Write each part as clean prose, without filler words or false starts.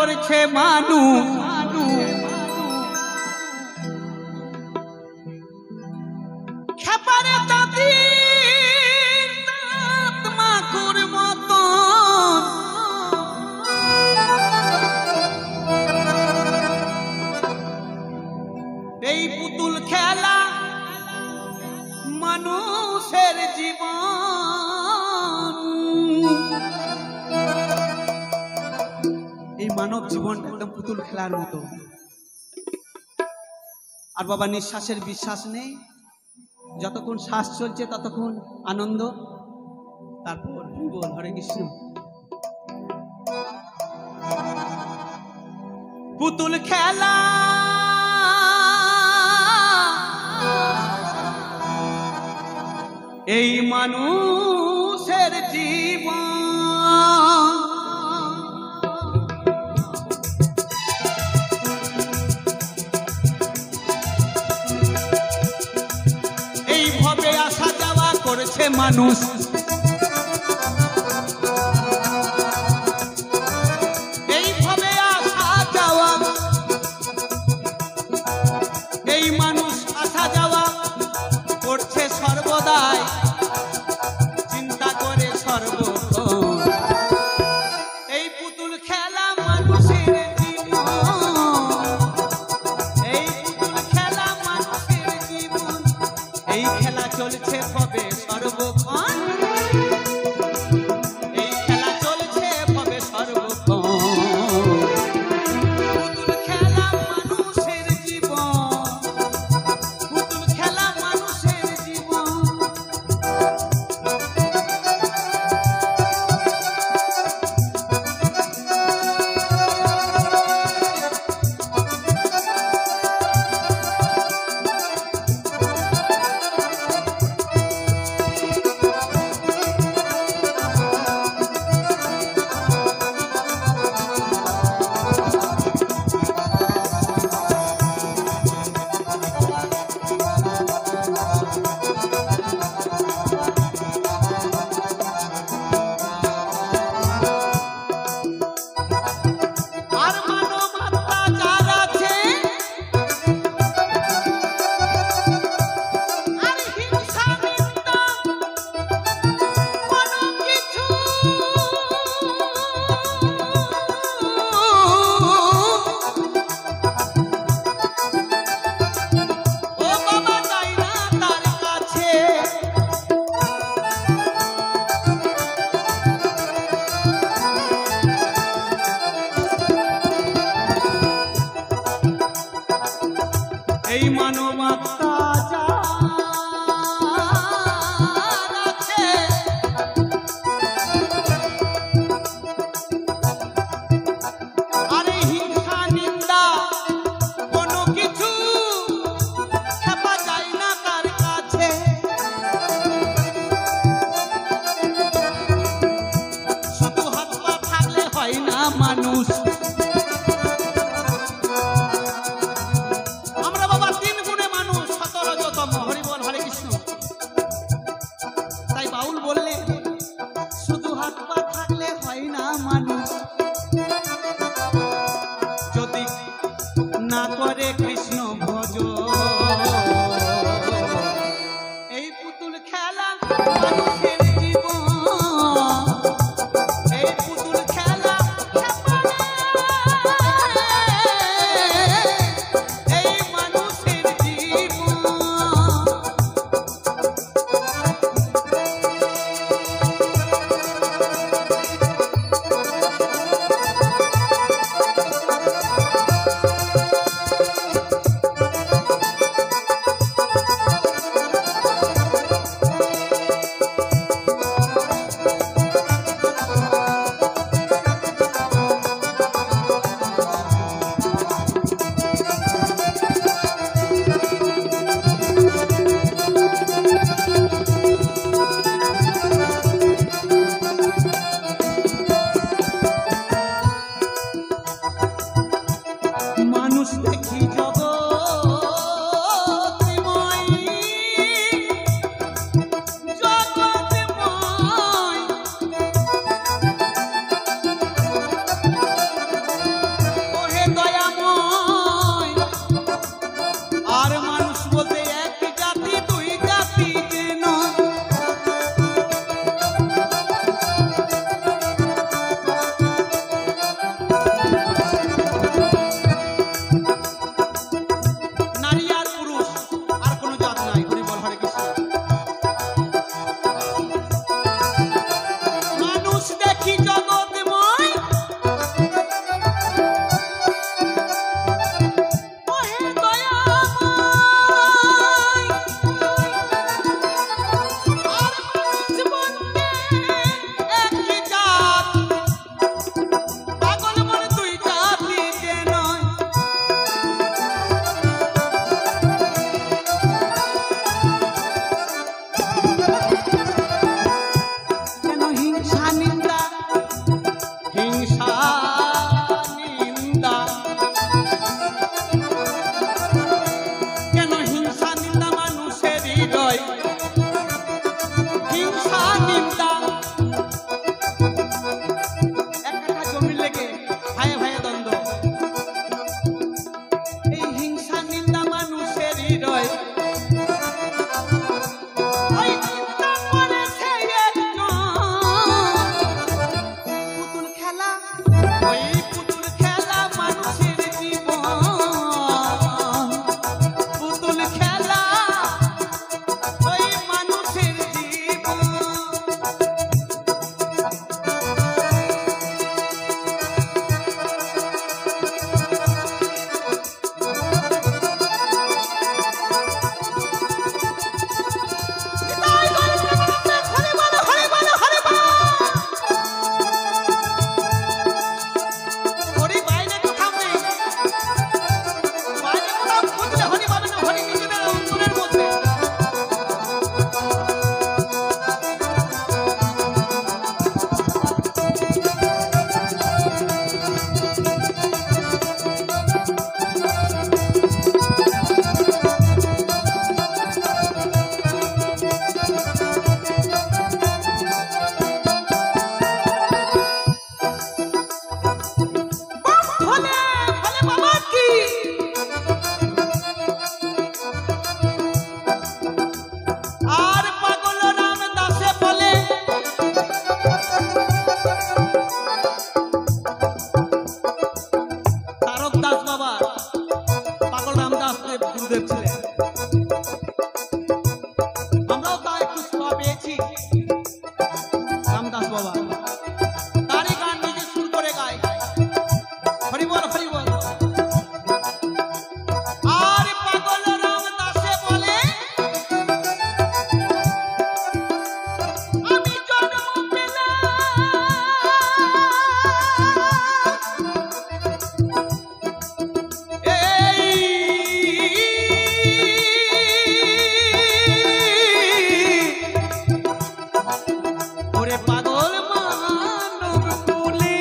করছে মানুষ খেপারে তাদের মাকুর মতো এই পুতুল খেলা মানুষের জীবন এই মানব জীবন একদম পুতুল খেলার মতো আর বাবা নিঃশ্বাসের বিশ্বাস নেই যতক্ষণ শ্বাস চলছে ততক্ষণ আনন্দ তারপর বল হরে কৃষ্ণ পুতুল খেলা এই মানুষের জীবন এইভাবে আসা যাওয়া করেছে মানুষ এইভাবে আসা যাওয়া এই মানুষ আসা যাওয়া করছে সর্বদাই চিন্তা করে সর্বক্ষণ এই পুতুল খেলা মানুষের জীবন এই পুতুল খেলা মানুষের জীবন এই খেলা চলছে কবে সর্বক্ষণ এই খেলা চলছে কবে সর্বক্ষণ পুতুল খেলা মানুষের জীবন পুতুল খেলা মানুষের জীবন এই মানবতা যার আছে আরে হিংসা নিন্দা কোনো কিছু খেপা যায় না তার কাছে শুধু হাত পা থাকলে হয় না মানুষ শুধু হাত পা থাকলে হয় না মানুষ যদি না করে কৃষ্ণ ভজ এই পুতুল খেলা মানুষের জীবন এই পুতুল খেলা গুরুদেব ছিলেন। আমরাও তা একটু ছোঁয়া পেয়েছি রামদাস বাবা, তারই গান নিজে সুর করে গায়। হরিবল হরিবল। আর পাগল রামদাসে বলে আমি জন্ম পেলাম ওরে পাগল মানব কুলে।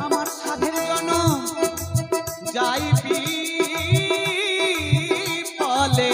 আমার সাধের জনম যাইবি ফলে